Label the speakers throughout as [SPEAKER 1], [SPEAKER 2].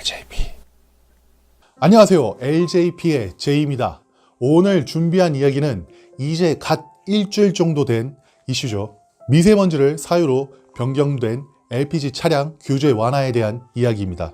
[SPEAKER 1] LJP. 안녕하세요. LJP의 제이입니다. 오늘 준비한 이야기는 이제 갓 일주일 정도 된 이슈죠. 미세먼지를 사유로 변경된 LPG 차량 규제 완화에 대한 이야기입니다.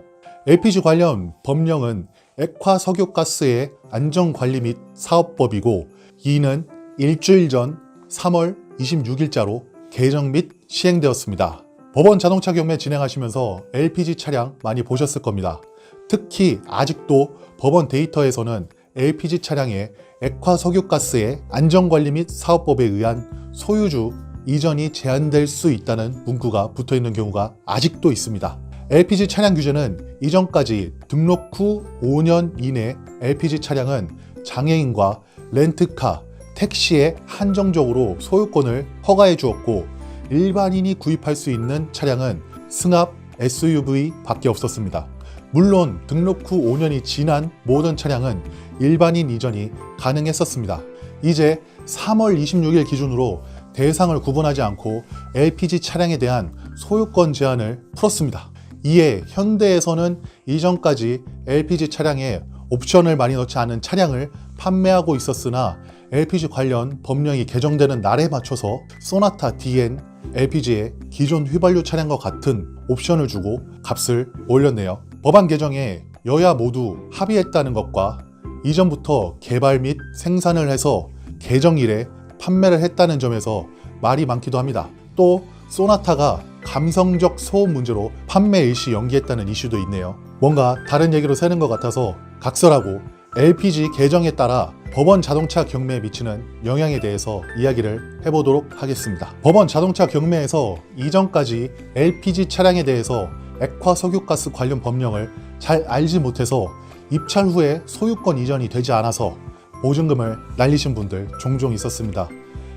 [SPEAKER 1] LPG 관련 법령은 액화석유가스의 안전관리 및 사업법이고, 이는 일주일 전 3월 26일자로 개정 및 시행되었습니다. 법원 자동차 경매 진행하시면서 LPG 차량 많이 보셨을 겁니다. 특히 아직도 법원 데이터에서는 LPG 차량의 액화석유가스의 안전관리 및 사업법에 의한 소유주 이전이 제한될 수 있다는 문구가 붙어있는 경우가 아직도 있습니다. LPG 차량 규제는 이전까지 등록 후 5년 이내 LPG 차량은 장애인과 렌트카, 택시에 한정적으로 소유권을 허가해 주었고, 일반인이 구입할 수 있는 차량은 승합 SUV 밖에 없었습니다. 물론 등록 후 5년이 지난 모든 차량은 일반인 이전이 가능했었습니다. 이제 3월 26일 기준으로 대상을 구분하지 않고 LPG 차량에 대한 소유권 제한을 풀었습니다. 이에 현대에서는 이전까지 LPG 차량에 옵션을 많이 넣지 않은 차량을 판매하고 있었으나, LPG 관련 법령이 개정되는 날에 맞춰서 소나타 DN LPG의 기존 휘발유 차량과 같은 옵션을 주고 값을 올렸네요. 법안 개정에 여야 모두 합의했다는 것과 이전부터 개발 및 생산을 해서 개정일에 판매를 했다는 점에서 말이 많기도 합니다. 또 소나타가 감성적 소음 문제로 판매 일시 연기했다는 이슈도 있네요. 뭔가 다른 얘기로 새는 것 같아서 각설하고, LPG 개정에 따라 법원 자동차 경매에 미치는 영향에 대해서 이야기를 해보도록 하겠습니다. 법원 자동차 경매에서 이전까지 LPG 차량에 대해서 액화석유가스 관련 법령을 잘 알지 못해서 입찰 후에 소유권 이전이 되지 않아서 보증금을 날리신 분들 종종 있었습니다.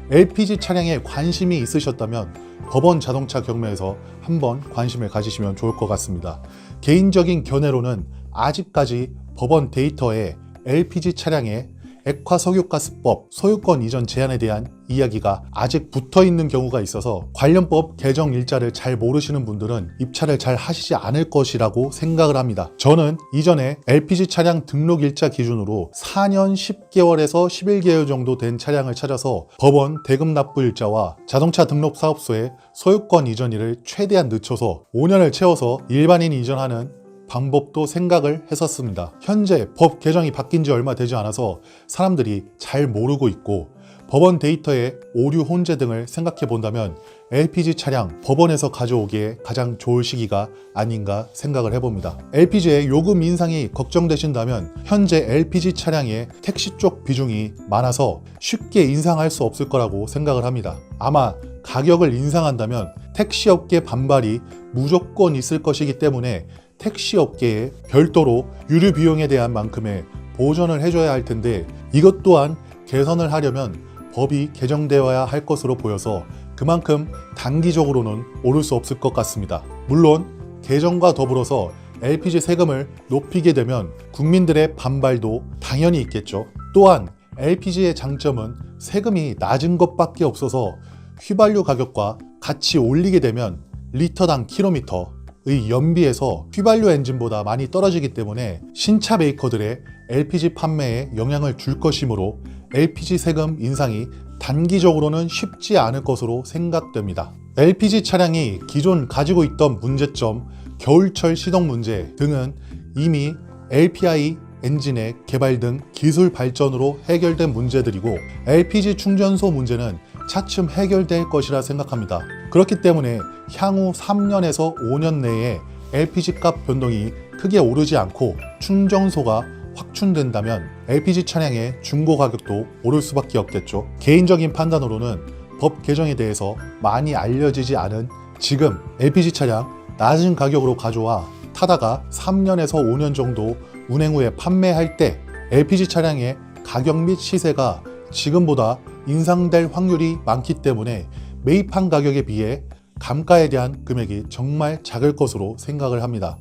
[SPEAKER 1] LPG 차량에 관심이 있으셨다면 법원 자동차 경매에서 한번 관심을 가지시면 좋을 것 같습니다. 개인적인 견해로는 아직까지 법원 데이터에 LPG 차량의 액화석유가스법 소유권 이전 제한에 대한 이야기가 아직 붙어있는 경우가 있어서 관련법 개정 일자를 잘 모르시는 분들은 입찰을 잘 하시지 않을 것이라고 생각을 합니다. 저는 이전에 LPG 차량 등록 일자 기준으로 4년 10개월에서 11개월 정도 된 차량을 찾아서 법원 대금 납부 일자와 자동차 등록 사업소의 소유권 이전일을 최대한 늦춰서 5년을 채워서 일반인 이전하는 방법도 생각을 했었습니다. 현재 법 개정이 바뀐 지 얼마 되지 않아서 사람들이 잘 모르고 있고, 법원 데이터의 오류 혼재 등을 생각해 본다면 LPG 차량 법원에서 가져오기에 가장 좋을 시기가 아닌가 생각을 해봅니다. LPG의 요금 인상이 걱정되신다면 현재 LPG 차량의 택시 쪽 비중이 많아서 쉽게 인상할 수 없을 거라고 생각을 합니다. 아마 가격을 인상한다면 택시업계 반발이 무조건 있을 것이기 때문에 택시업계에 별도로 유류 비용에 대한 만큼의 보전을 해줘야 할 텐데, 이것 또한 개선을 하려면 법이 개정되어야 할 것으로 보여서 그만큼 단기적으로는 오를 수 없을 것 같습니다. 물론 개정과 더불어서 LPG 세금을 높이게 되면 국민들의 반발도 당연히 있겠죠. 또한 LPG의 장점은 세금이 낮은 것밖에 없어서 휘발유 가격과 같이 올리게 되면 리터당 킬로미터 의 연비에서 휘발유 엔진보다 많이 떨어지기 때문에 신차 메이커들의 LPG 판매에 영향을 줄 것이므로 LPG 세금 인상이 단기적으로는 쉽지 않을 것으로 생각됩니다. LPG 차량이 기존 가지고 있던 문제점, 겨울철 시동 문제 등은 이미 LPI 엔진의 개발 등 기술 발전으로 해결된 문제들이고, LPG 충전소 문제는 차츰 해결될 것이라 생각합니다. 그렇기 때문에 향후 3년에서 5년 내에 LPG 값 변동이 크게 오르지 않고 충전소가 확충된다면 LPG 차량의 중고 가격도 오를 수밖에 없겠죠. 개인적인 판단으로는 법 개정에 대해서 많이 알려지지 않은 지금 LPG 차량 낮은 가격으로 가져와 타다가 3년에서 5년 정도 운행 후에 판매할 때 LPG 차량의 가격 및 시세가 지금보다 인상될 확률이 많기 때문에 매입한 가격에 비해 감가에 대한 금액이 정말 작을 것으로 생각을 합니다.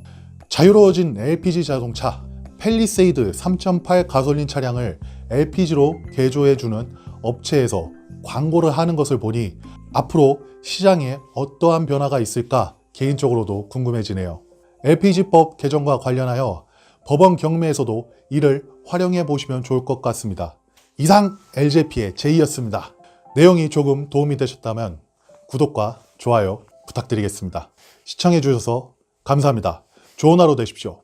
[SPEAKER 1] 자유로워진 LPG 자동차, 팰리세이드 3.8 가솔린 차량을 LPG로 개조해주는 업체에서 광고를 하는 것을 보니 앞으로 시장에 어떠한 변화가 있을까 개인적으로도 궁금해지네요. LPG법 개정과 관련하여 법원 경매에서도 이를 활용해 보시면 좋을 것 같습니다. 이상 LJP의 제이였습니다. 내용이 조금 도움이 되셨다면 구독과 좋아요 부탁드리겠습니다. 시청해 주셔서 감사합니다. 좋은 하루 되십시오.